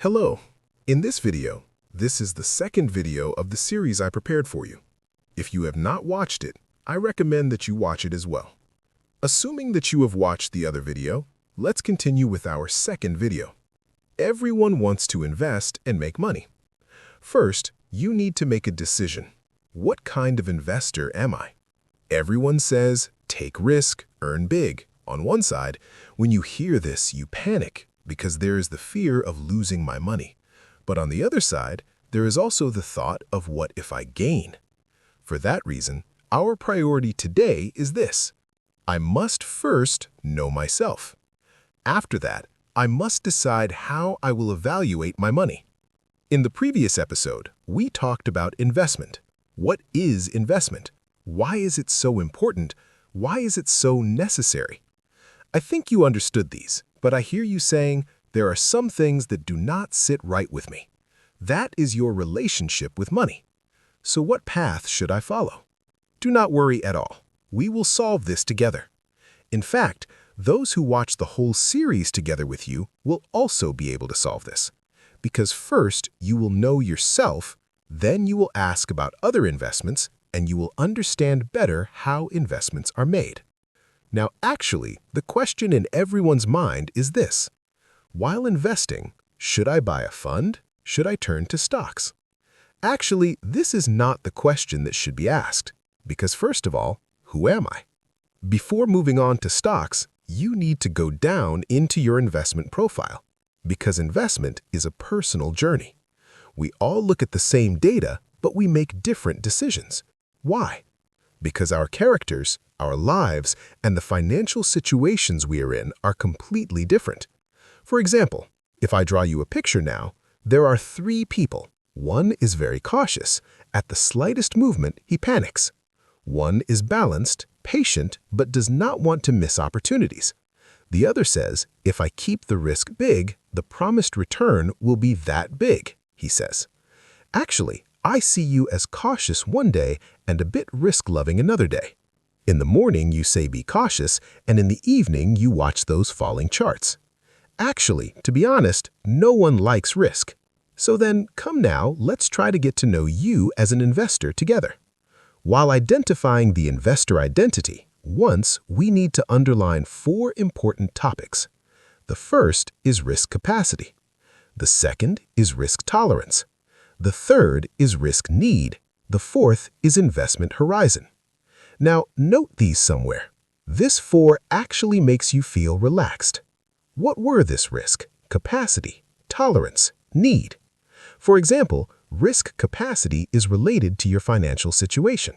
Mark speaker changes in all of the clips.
Speaker 1: Hello. In this video, this is the second video of the series I prepared for you. If you have not watched it, I recommend that you watch it as well. Assuming that you have watched the other video, let's continue with our second video. Everyone wants to invest and make money. First, you need to make a decision. What kind of investor am I? Everyone says, take risk, earn big. On one side, when you hear this, you panic because there is the fear of losing my money. But on the other side, there is also the thought of what if I gain? For that reason, our priority today is this. I must first know myself. After that, I must decide how I will evaluate my money. In the previous episode, we talked about investment. What is investment? Why is it so important? Why is it so necessary? I think you understood these, but I hear you saying, there are some things that do not sit right with me. That is your relationship with money. So what path should I follow? Do not worry at all. We will solve this together. In fact, those who watch the whole series together with you will also be able to solve this. Because first, you will know yourself, then you will ask about other investments, and you will understand better how investments are made. Now, actually, the question in everyone's mind is this. While investing, should I buy a fund? Should I turn to stocks? Actually, this is not the question that should be asked, because first of all, who am I? Before moving on to stocks, you need to go down into your investment profile, because investment is a personal journey. We all look at the same data, but we make different decisions. Why? Because our characters, our lives, and the financial situations we are in are completely different. For example, if I draw you a picture now, there are three people. One is very cautious. At the slightest movement, he panics. One is balanced, patient, but does not want to miss opportunities. The other says, if I keep the risk big, the promised return will be that big, he says. Actually, I see you as cautious one day and a bit risk-loving another day. In the morning, you say be cautious, and in the evening, you watch those falling charts. Actually, to be honest, no one likes risk. So then, come now, let's try to get to know you as an investor together. While identifying the investor identity, once we need to underline 4 important topics. The first is risk capacity. The second is risk tolerance. The third is risk need. The fourth is investment horizon. Now, note these somewhere. This 4 actually makes you feel relaxed. What were this risk, capacity, tolerance, need? For example, risk capacity is related to your financial situation.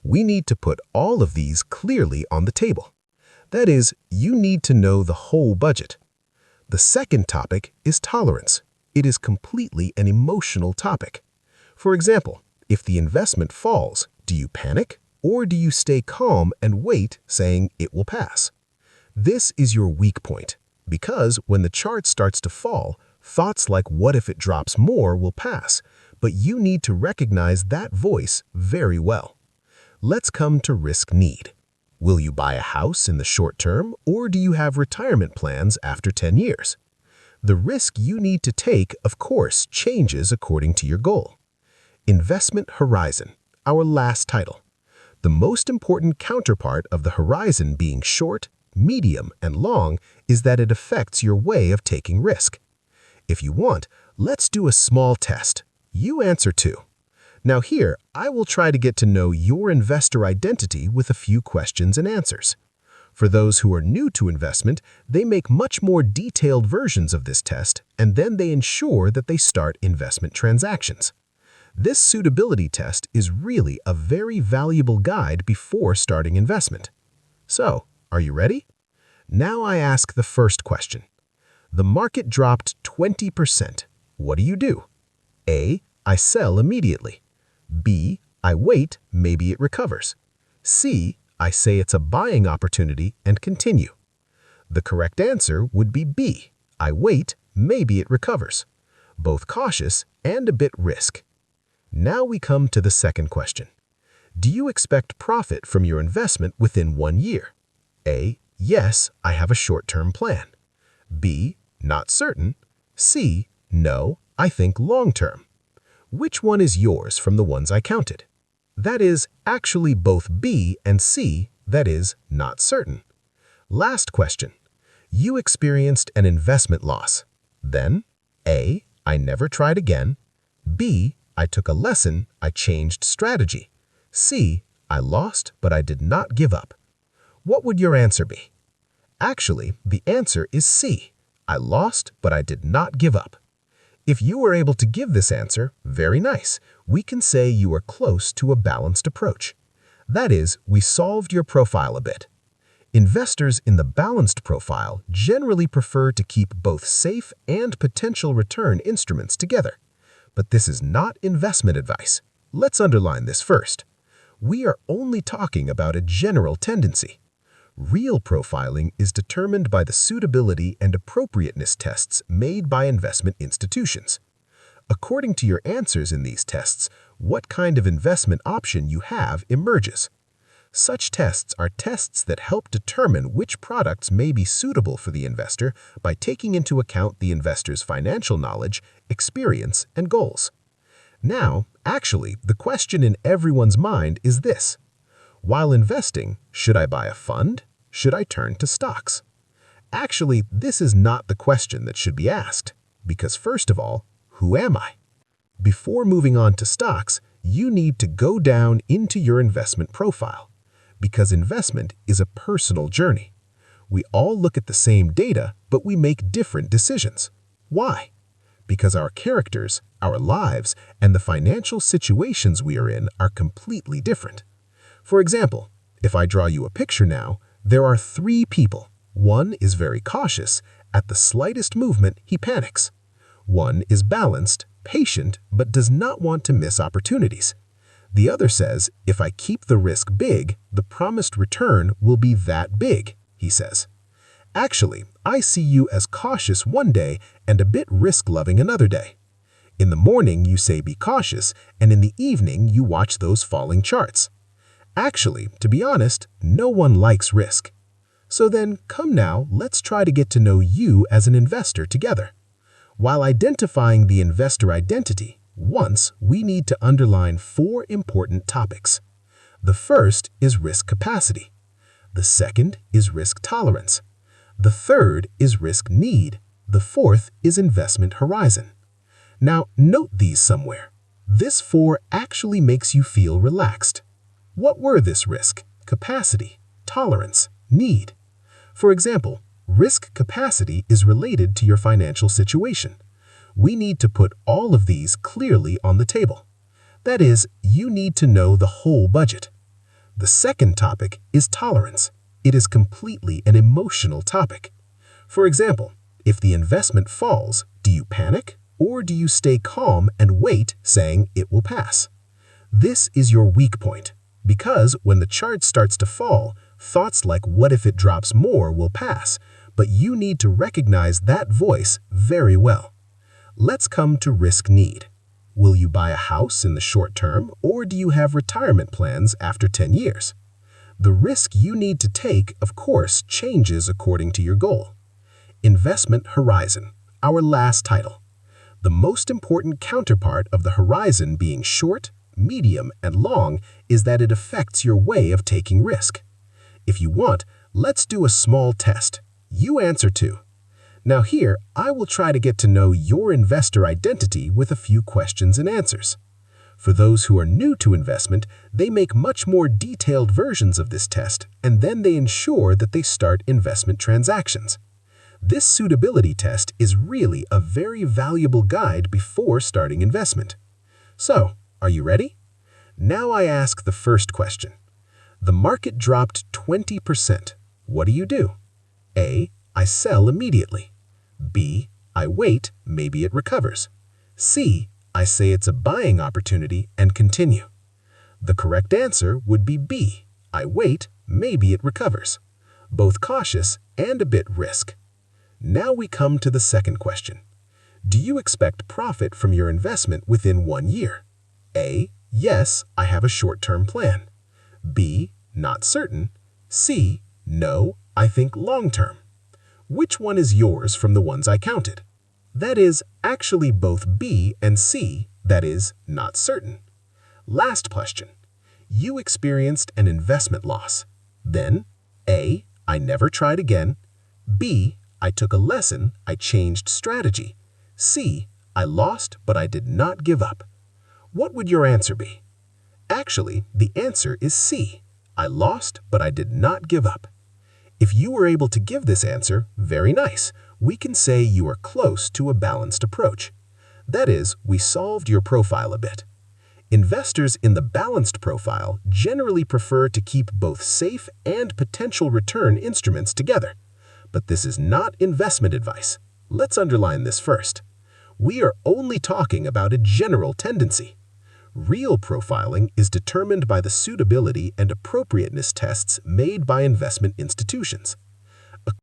Speaker 1: We need to put all of these clearly on the table. That is, you need to know the whole budget. The second topic is tolerance. It is completely an emotional topic. For example, if the investment falls, do you panic or do you stay calm and wait, saying it will pass? This is your weak point, because when the chart starts to fall, thoughts like what if it drops more will pass, but you need to recognize that voice very well. Let's come to risk need. Will you buy a house in the short term or do you have retirement plans after 10 years? The risk you need to take, of course, changes according to your goal. Investment horizon, our last title. The most important counterpart of the horizon being short, medium, and long is that it affects your way of taking risk. If you want, let's do a small test. You answer 2. Now here, I will try to get to know your investor identity with a few questions and answers. For those who are new to investment, they make much more detailed versions of this test, and then they ensure that they start investment transactions. This suitability test is really a very valuable guide before starting investment. So, are you ready? Now I ask the first question. The market dropped 20%. What do? A. I sell immediately. B. I wait, maybe it recovers. C. I say it's a buying opportunity and continue. The correct answer would be B. I wait, maybe it recovers. Both cautious and a bit risk. Now we come to the second question. Do you expect profit from your investment within 1 year? A. Yes, I have a short-term plan. B. Not certain. C. no, I think long-term. Which one is yours from the ones I counted? That is actually both B and C, that is not certain. Last question. You experienced an investment loss. Then, A, I never tried again. B, I took a lesson, I changed strategy. C, I lost, but I did not give up. What would your answer be? Actually, the answer is C. I lost, but I did not give up. If you were able to give this answer, very nice. We can say you are close to a balanced approach. That is, we solved your profile a bit. Investors in the balanced profile generally prefer to keep both safe and potential return instruments together. But this is not investment advice. Let's underline this first. We are only talking about a general tendency. Real profiling is determined by the suitability and appropriateness tests made by investment institutions. According to your answers in these tests, what kind of investment option you have emerges. Such tests are tests that help determine which products may be suitable for the investor by taking into account the investor's financial knowledge, experience, and goals. Now, actually, the question in everyone's mind is this. While investing, should I buy a fund? Should I turn to stocks? Actually, this is not the question that should be asked, because first of all, who am I? Before moving on to stocks, you need to go down into your investment profile, because investment is a personal journey. We all look at the same data, but we make different decisions. Why? Because our characters, our lives, and the financial situations we are in are completely different. For example, if I draw you a picture now, there are 3 people. One is very cautious. At the slightest movement, he panics. One is balanced, patient, but does not want to miss opportunities. The other says, if I keep the risk big, the promised return will be that big, he says. Actually, I see you as cautious one day and a bit risk-loving another day. In the morning, you say be cautious, and in the evening, you watch those falling charts. Actually, to be honest, no one likes risk. So then, come now, let's try to get to know you as an investor together. While identifying the investor identity, once we need to underline 4 important topics. The first is risk capacity. The second is risk tolerance. The third is risk need. The fourth is investment horizon. Now, note these somewhere. This 4 actually makes you feel relaxed. What were this risk, capacity, tolerance, need? For example, risk capacity is related to your financial situation. We need to put all of these clearly on the table. That is, you need to know the whole budget. The second topic is tolerance. It is completely an emotional topic. For example, if the investment falls, do you panic or do you stay calm and wait, saying it will pass? This is your weak point, because when the chart starts to fall, thoughts like what if it drops more will pass, but you need to recognize that voice very well. Let's come to risk need. Will you buy a house in the short term, or do you have retirement plans after 10 years? The risk you need to take, of course, changes according to your goal. Investment horizon, our last title. The most important counterpart of the horizon being short, medium, and long is that it affects your way of taking risk. If you want, let's do a small test. You answer too. Now here, I will try to get to know your investor identity with a few questions and answers. For those who are new to investment, they make much more detailed versions of this test, and then they ensure that they start investment transactions. This suitability test is really a very valuable guide before starting investment. So, are you ready? Now I ask the first question. The market dropped 20%. What do? A. I sell immediately. B. I wait, maybe it recovers. C. I say it's a buying opportunity and continue. The correct answer would be B. I wait, maybe it recovers. Both cautious and a bit risk. Now we come to the second question. Do you expect profit from your investment within 1 year? A. Yes, I have a short-term plan. B. Not certain. C. No, I think long-term. Which one is yours from the ones I counted? That is,
Speaker 2: Actually, both B and C, that is, not certain. Last question. You experienced an investment loss. Then, A, I never tried again. B, I took a lesson, I changed strategy. C, I lost, but I did not give up. What would your answer be? Actually, the answer is C. I lost, but I did not give up. If you were able to give this answer, very nice. We can say you are close to a balanced approach. That is, we solved your profile a bit. Investors in the balanced profile generally prefer to keep both safe and potential return instruments together. But this is not investment advice. Let's underline this first. We are only talking about a general tendency. Real profiling is determined by the suitability and appropriateness tests made by investment institutions.